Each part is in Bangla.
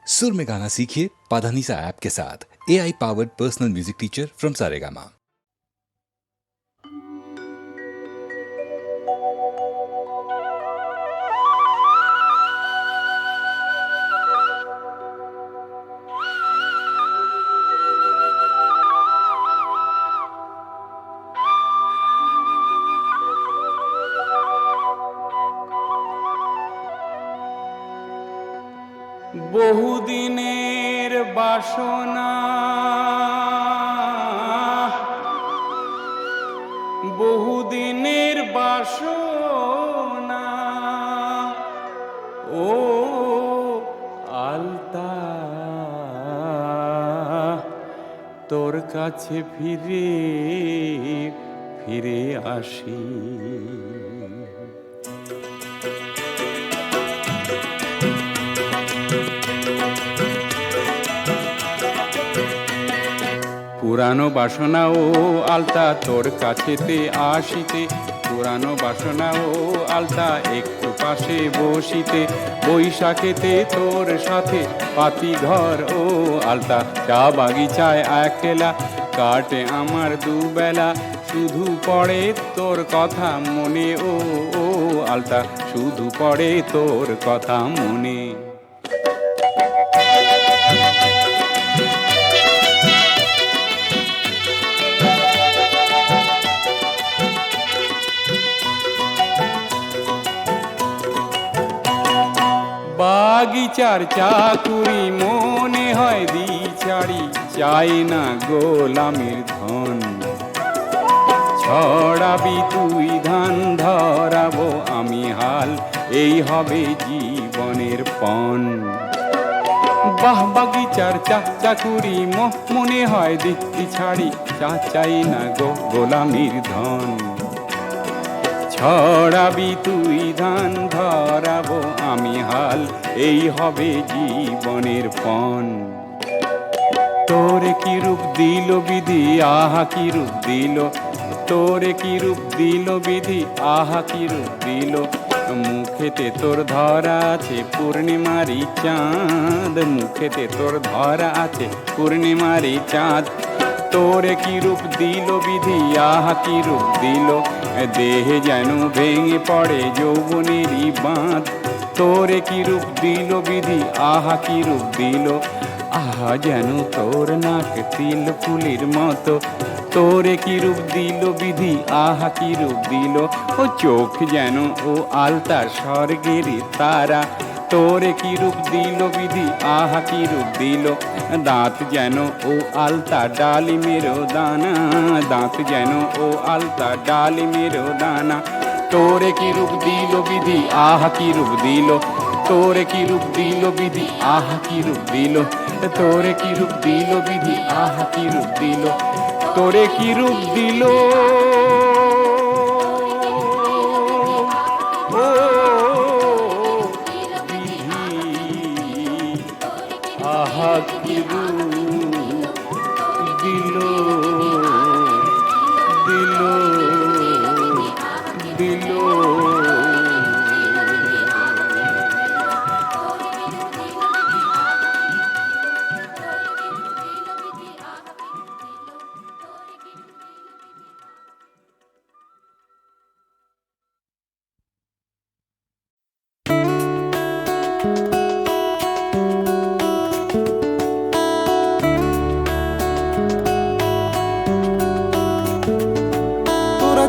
सुर में गाना सीखिए पाधानीसा ऐप के साथ। AI powered personal music teacher from Saregama. বহুদিনের বাসনা, বহুদিনের বাসনা, ও আলতা তোর কাছে ফিরে ফিরে আসি। পুরানো বাসনা ও আলতা তোর কাছেতে আসিতে, পুরানো বাসনা ও আলতা একটু পাশে বসিতে, বৈশাখেতে তোর সাথে পাতি ঘর ও আলতা, চা বাগিচায় একলা কাটে আমার দুবেলা, শুধু পড়ে তোর কথা মনে ও আলতা, শুধু পড়ে তোর কথা মনে। বাগিচার চাকুরি মনে হয় দিছাড়ি, চাই না গোলামির ধন, ছড়াবি তুই ধান ধরাবো আমি হাল, এই হবে জীবনের পণ। বাহ বাগিচার চাকুরি মনে হয় দিছাড়ি, চাই না গোলামির ধন, ছড়াবি তুই ধান ধরাবো আমি হাল, এই হবে জীবনের পণ। তোরে কি রূপ দিল বিধি, আহা কি রূপ দিল, তোরে কি রূপ দিল বিধি, আহা কি রূপ দিল, মুখেতে তোর ধরা আছে পূর্ণিমারি চাঁদ, মুখেতে তোর ধরা আছে পূর্ণিমারি চাঁদ। তোরে কি রূপ দিল বিধি, আহা কি রূপ দিল, দেহে যেন ভেঙে পড়ে যৌবনেরই বাঁধ। তোরে কি রূপ দিল বিধি, আহা কি রূপ দিল, আহা যেন তোর নাক তিল ফুলের মতো। তোরে কি রূপ দিল বিধি, আহা কি রূপ দিল, ও চোখ যেন ও আলতা স্বর্গের তারা। তোরে কি রূপ দিল বিধি, আহা কি রূপ দিল, দাঁত যেন ও আলতা ডালিমের দানা, দাঁত যেন ও আলতা ডালিমের দানা। তোরে কি রূপ দিল বিধি, আহা কি রূপ দিল, তোরে কি রূপ দিল বিধি, আহা কি রূপ দিল, তোরে কি রূপ দিল বিধি, আহা কি রূপ দিল, তোরে কি রূপ দিল, ও আহা কি রূপ দিল, দিল দিল।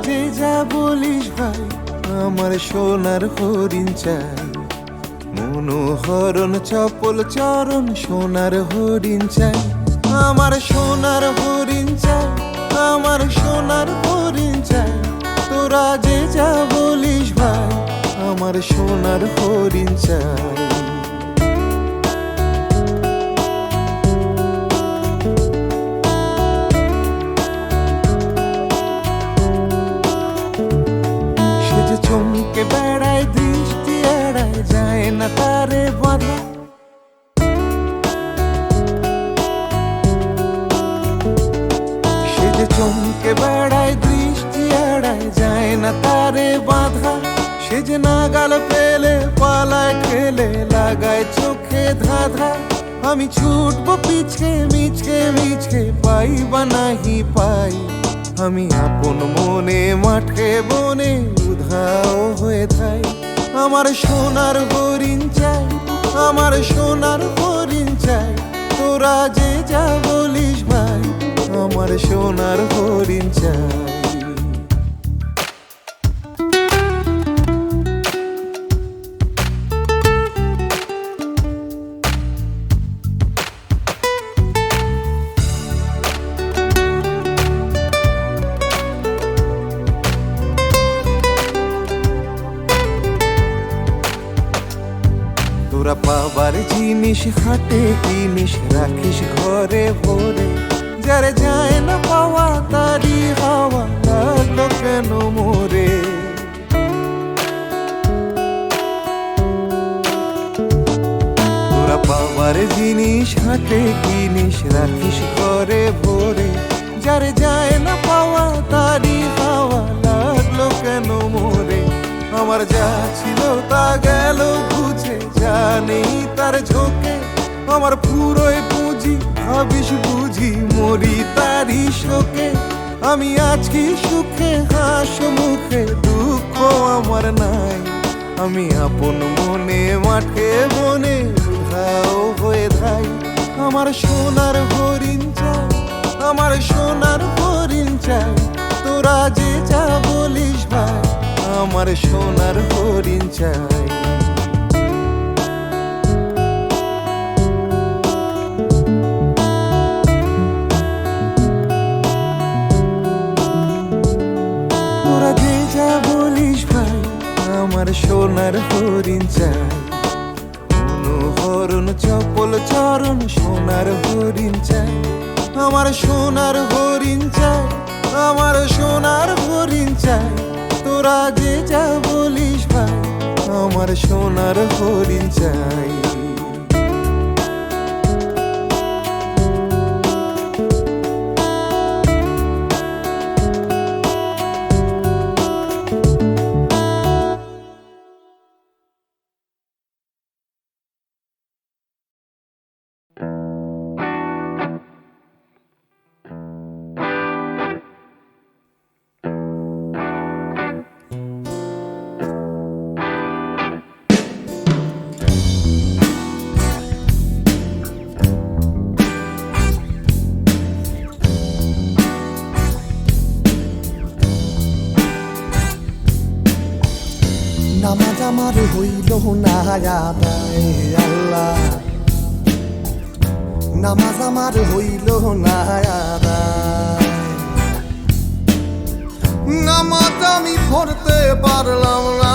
যে যা বলিস ভাই আমার সোনার হরিণ চাই, মনোহরণ চপল চরণ সোনার হরিণ চাই, আমার সোনার হরিণ চাই, আমার সোনার হরিণ চাই। তোরা যে যা বলিস ভাই আমার সোনার হরিণ চাই। চমকে বেড়ায় দৃষ্টি এড়ায় যায় না তারে বাঁধা, সে যে চমকে বেড়ায় দৃষ্টি এড়ায় যায় না তারে বাঁধা, সে সে যে নাগাল পেলে পালায় ঠেলে লাগায় চোখে ধাঁধা, আমি ছুটবো পিছকে মিছকে মিছকে পাই বা নাহি পাই আমি আপন মনে মাঠে বনে উধাও হয়ে থাই আমার সোনার হরিণ চাই আমার সোনার হরিণ চাই তোরা যে যা বলিস ভাই আমার সোনার হরিণ চাই তোরা পাবার জিনিস হাটে কিনিস রাখিস ঘরে ভরে যারে যায় না পাওয়া তারি হাওয়া লাগলো কেন মোরে তোরা পাবার জিনিস হাটে কিনিস রাখিস ঘরে ভরে যারে যায় না পাওয়া তারি হাওয়া লাগলো কেন মোরে আমার যা ছিল তা গেল বুঝে জানি তার ঝোঁকে আমার পুরোই পুঁজি ভাবিস বুঝি মরি তারি শোকে আমি আজকে সুখে হাস মুখে দুঃখ আমার নাই আমি আপন মনে মাঠে বনে উধাও হয়ে ধাই আমার সোনার হরিণ চাই আমার সোনার হরিণ চাই তোরা যে যা বলিস ভাই আমার সোনার হরিণ চাই তোরা যে যা বলিস ভাই আমার সোনার হরিণ চাই অনুহরণ চপল চরণ সোনার হরিণ চাই আমার সোনার হরিণ চাই আমার সোনার হরিণ চাই তোরা যে যা বলিস ভাই আমার সোনার হরিণ চাই নামাজ আমার হইল না আদায় আল্লাহ নামাজ আমার হইল না আদায় নামাজ আমি পড়তে পারলাম না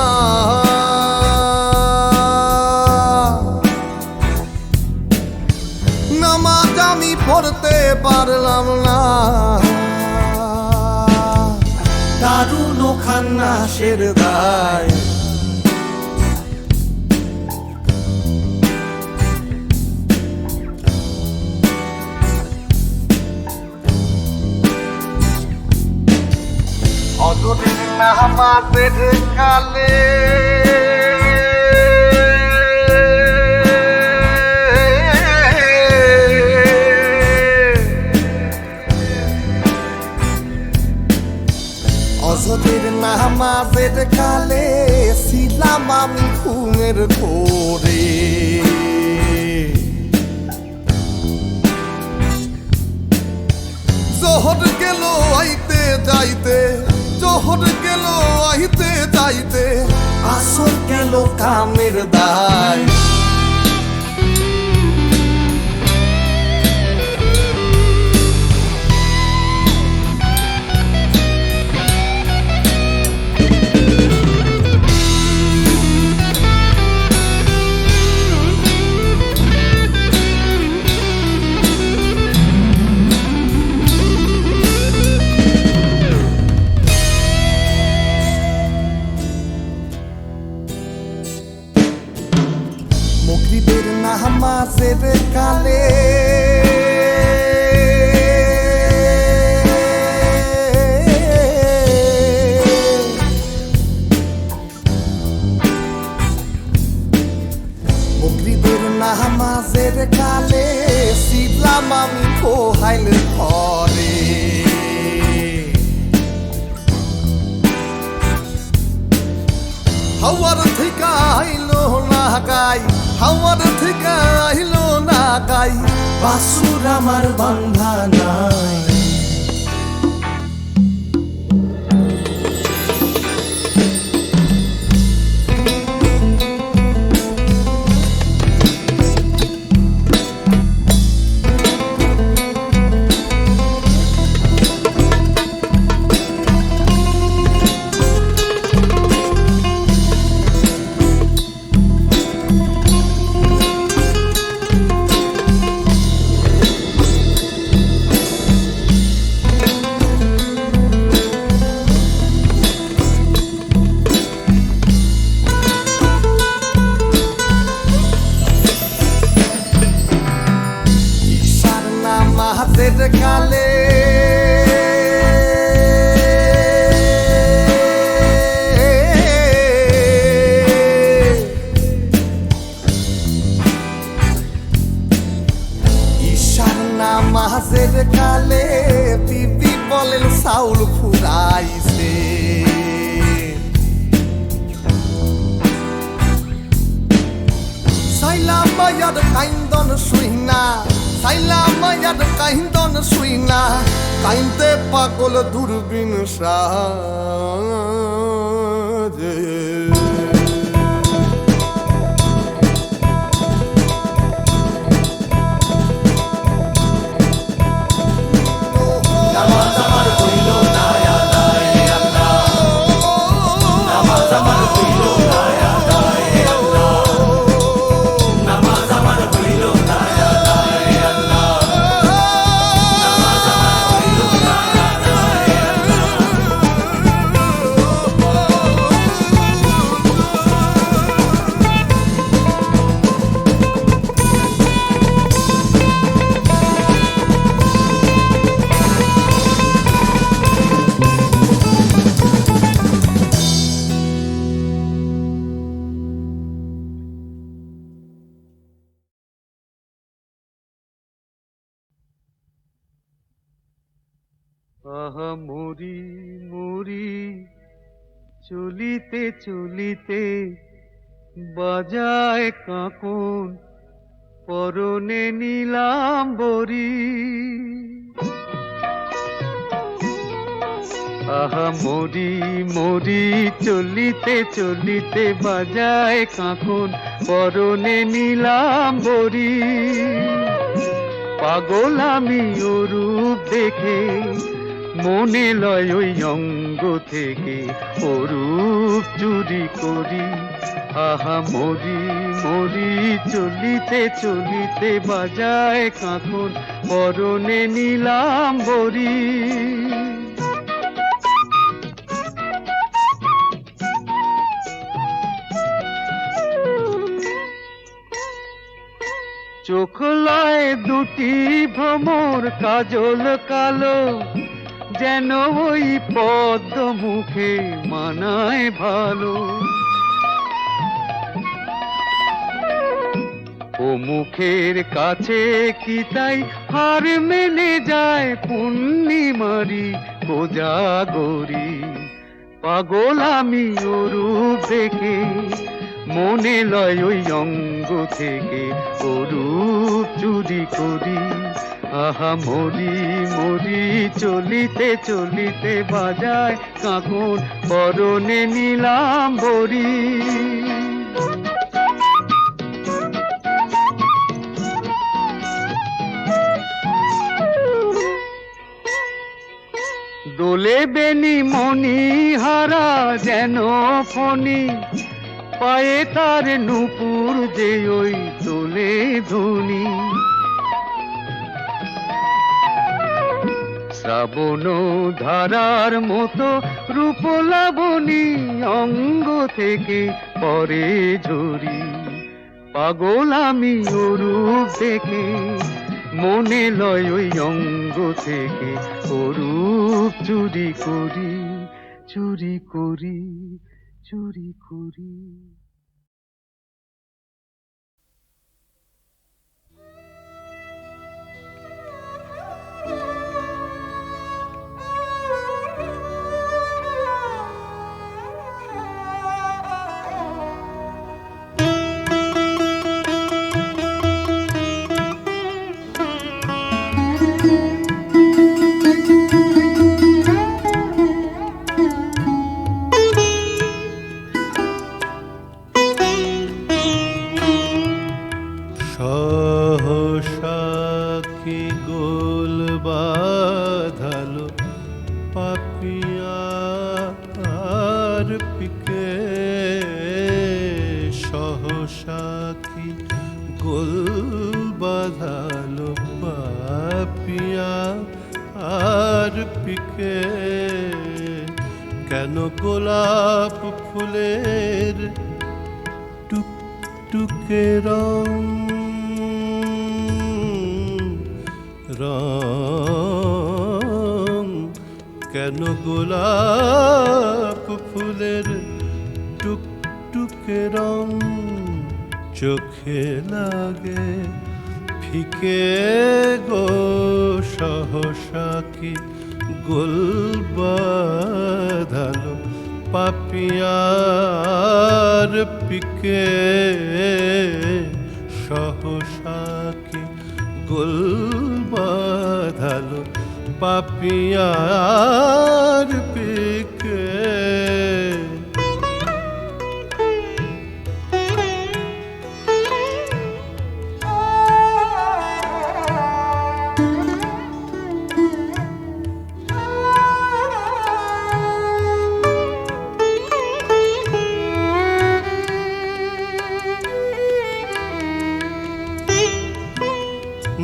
নামাজ আমি পড়তে পারলাম না দারুণ খান্নাসের দায় অতদিন নামাজের কালে অজদের নামাজের কালে ছিলাম আমি ঘুমের ঘোরে জোহর গেল আইতে যাইতে জোহর গেল আইতে যাইতে আসর গেল কামের দায় মগরিবের নামাজের কালে মগরিবের নামাজের কালে হাইল ধরে হাওয়ার থেকে আইলো না গাই হাওয়ার থেকে আইলো না গাই বাসুর আমার বান্ধা নাই হাতের কালে ঈশার নামাজের কালে বিবি বলেন চাউল ফুরাইছে সাইলাম মায়ার কাইন্দন শুইনা সাইলাম মায়ার কাইন্দন শুইনা কাইন্দে পাগল দূরবীন সাজে আহা মরি মরি চলিতে চলিতে বাজায় কাঁকন পরনে নিলাম বরি আহা মরি মরি চলিতে চলিতে বাজায় কাঁকন পরনে নিলাম বরি পাগল আমি ও রূপ দেখে মনে লয় ওই অঙ্গ থেকে অরূপ চুরি করি আহা মরি মরি চলিতে চলিতে বাজায় কাঁকন পরনে নিলাম বরি চোখ লয় দুটি ভ্রমর কাজল কালো যেন ওই পদ্ম মুখে মানায় ভালো ও মুখের কাছে কি তাই হার মেনে যায় পূর্ণিমারি কোজাগরি পাগল আমি ও রূপ দেখে মনে লয় ওই অঙ্গ থেকে অরূপ চুরি করি আহা মরি মরি চলিতে চলিতে বাজায় কাঁকন পরনে নিলাম বরি দোলে বেনি মনি হারা যেন ফণি পায়ে তার নূপুর যে ওই তোলে ধুনি শ্রাবণ ধারার মতো রূপ লাবণী অঙ্গ থেকে পরে ঝরি পাগল আমি ও রূপ দেখে মনে লয় ওই অঙ্গ থেকে অরূপ চুরি করি চুরি করি চুরি করি সহসা কি গোল বাধালো পাপিয়া আর পিকে সহসা কি গোল বাধালো পাপিয়া আর পিকে কেন গোলাপ ফুলের টুকটুকে রং রং কেন গোলাপ ফুলের টুকটুকে রং চোখে লাগে ফিকে গো সহসা কি গোল বাধালো পাপিয়ার পিকে সহসা কি গোল বাধালো পাপিয়ার পিকে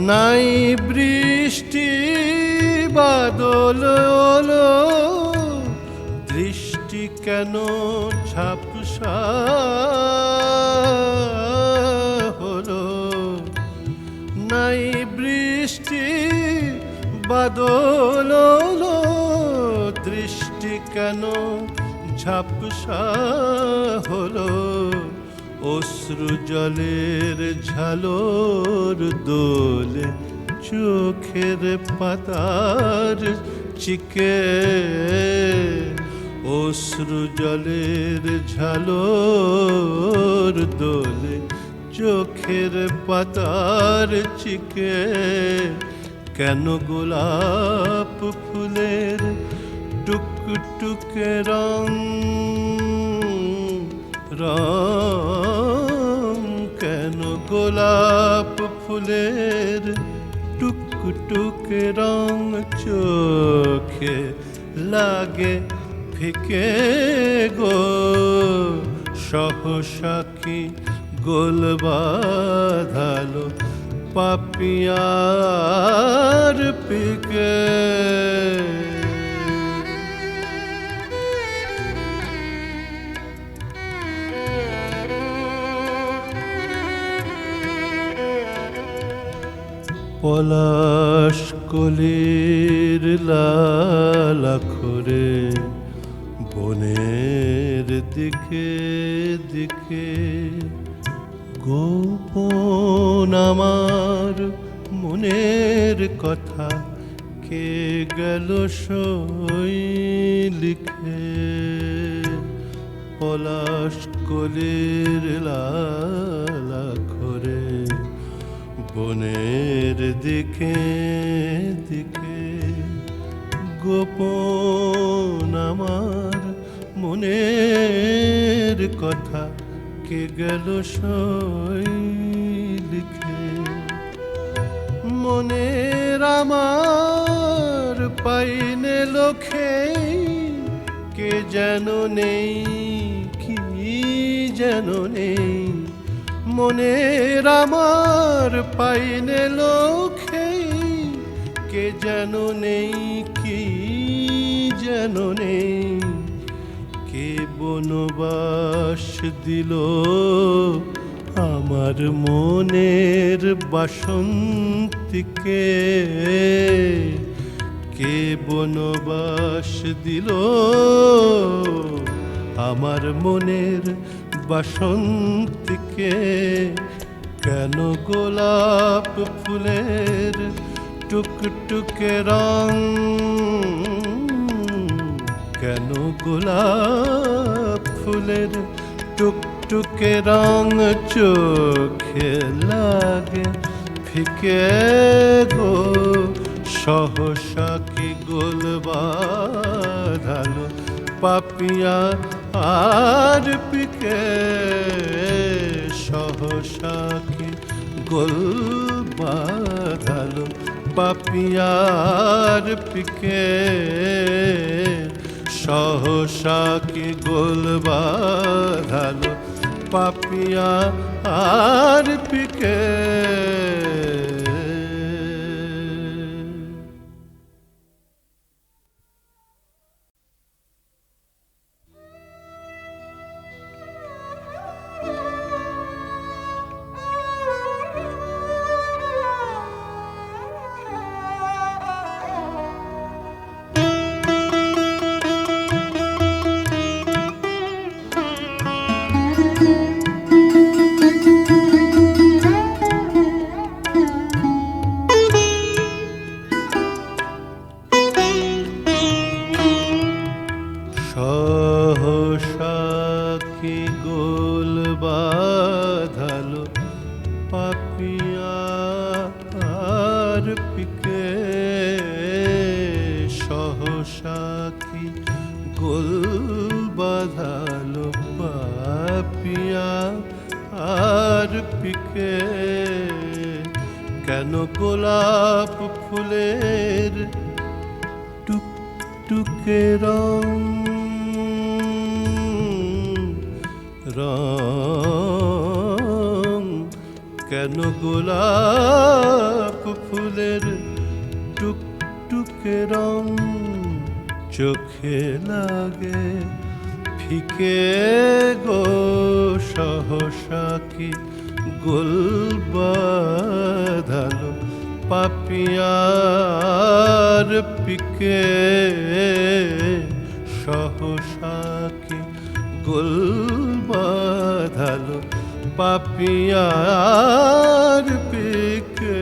নাই বৃষ্টি বাদল হলো দৃষ্টি কেন ঝাপসা হলো নাই বৃষ্টি বাদল হলো দৃষ্টি কেন ঝাপসা হলো অশ্রু জলের ঝালর দোলে চোখের পাতার চিকে অশ্রু জলের ঝালর দোলে চোখের পাতার চিকে কেন গোলাপ ফুলের টুকটুকে রং রং কেন গোলাপ ফুলের টুকটুকে রং চোখে লাগে ফিকে গো সহসা কি গোল বাধালো পাপিয়ার পিকে পলাশ কলির লালাখরে বনের দিকে দিকে গোপন আমার মনের কথা কে গেল সই লিখে পলাশ কলির লালাখরে বনের দিকে দিকে গোপন আমার মনের কথা কে গেল সই লিখে মনের আমার পাইনে লোকে কে যেন নেই কি যেন নেই মনের আমার পাইনে লোকে কে যেন নেই কি যেন নেই কে বনবাস দিল আমার মনের বাসন্তীকে কে বনবাস দিল আমার মনের বাসন্তীকে কেন গোলাপ ফুলের টুকটুকে রং কেন গোলাপ ফুলের টুকটুকে রং চোখে লাগে ফিকে গো সহসা কি গোল বাধালো পাপিয়া আর পিকে সহসা কি গোল বাঁধালো পাপিয়ার পিকে, সহসা কি গোল বাঁধালো পাপিয়া আর পিকে। সহসা কি গোল বাঁধালো পাপিয়া আর পিকে, সহসা কি গোল বাঁধালো পাপিয়া আর পিকে। কেন গোলাপ ফুলের টুকটুকে রং, রং কেন গোলাপ ফুলের টুকটুকে রং চোখে লাগে ফিকে গো। সহসা কি গোল বাঁধালো পাপিয়ার পিকে, সহসা কি গোল বাঁধালো পাপিয়ার পিকে।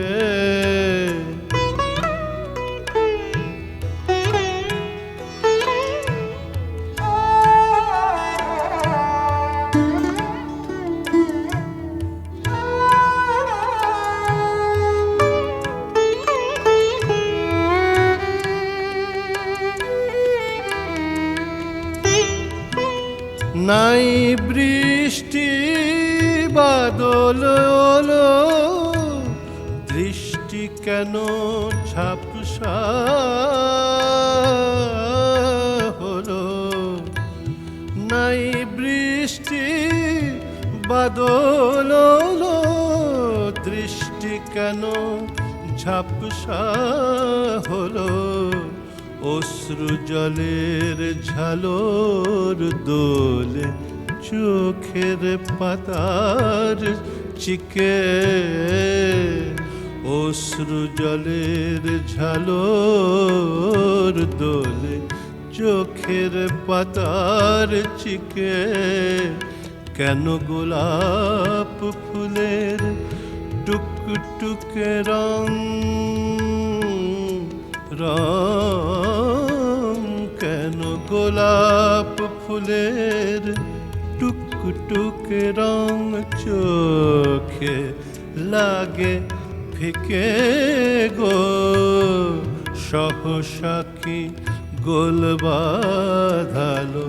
নাই বৃষ্টি বাদল হলো, দৃষ্টি কেন ঝাপসা হলো। নাই বৃষ্টি বাদল হলো, দৃষ্টি কেন ঝাপসা হলো। অশ্রু জলের ঝালর দোলে চোখের পাতার চিকে, অশ্রু জলের ঝালর দোলে চোখের পাতার চিকে। কেন গোলাপ ফুলের টুকটুকে রং, রং কেন গোলাপ ফুলের টুকটুকে রং চোখে লাগে ফিকে গো। সহসা কি গোল বাঁধালো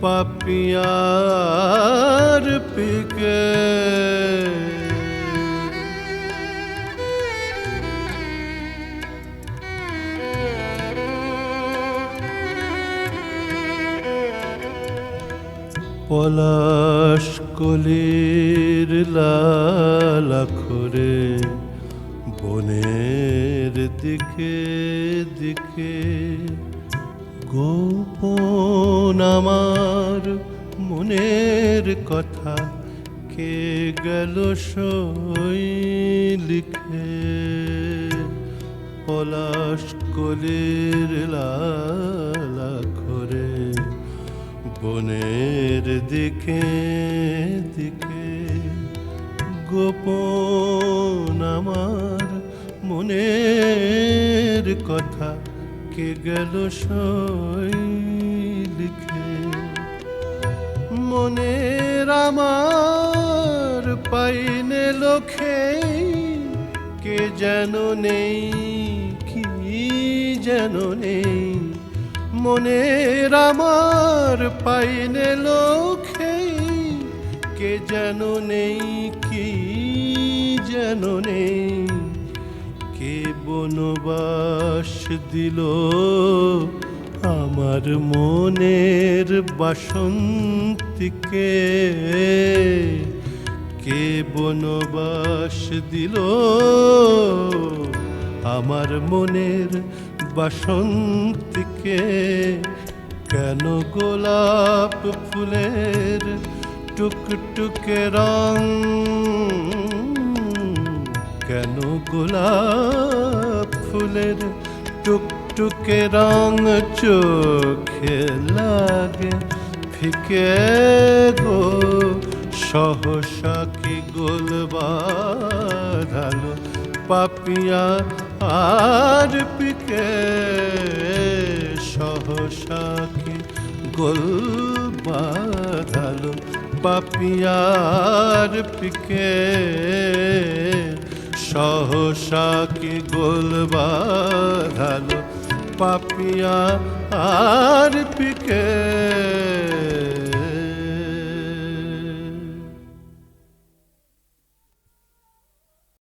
পাপিয়ার পিকে। পলাশ কলির লালাখরে বনের দিকে দিকে, গোপন আমার মনের কথা কে গেল সই লিখে। পলাশ কলির লালাখরে বনের দিকে দিকে, গোপন আমার মনের কথা কে গেল সই লিখে। মনের আমার পাইনে লোকে কে যেন নেই, কি যেন নেই। মনের আমার পাইনে লোকে কে যেন নেই, কি যেন নেই। বনবাস দিল আমার মনের বাসন্তীকে, কে বনবাস দিল আমার মনের বাসন্তীকে, কেন গোলাপ ফুলের টুকটুকে রং, কেন গোলাপ ফুলের টুকটুকে রং চোখে লাগে ফিকে গো, সহসা কি গোল বাঁধালো পাপিয়া আর পিকে, সহসা কি গোল বাঁধালো পাপিয়ার পিকে, সহসা কি গোল বাঁধালো পাপিয়া আর পিকে।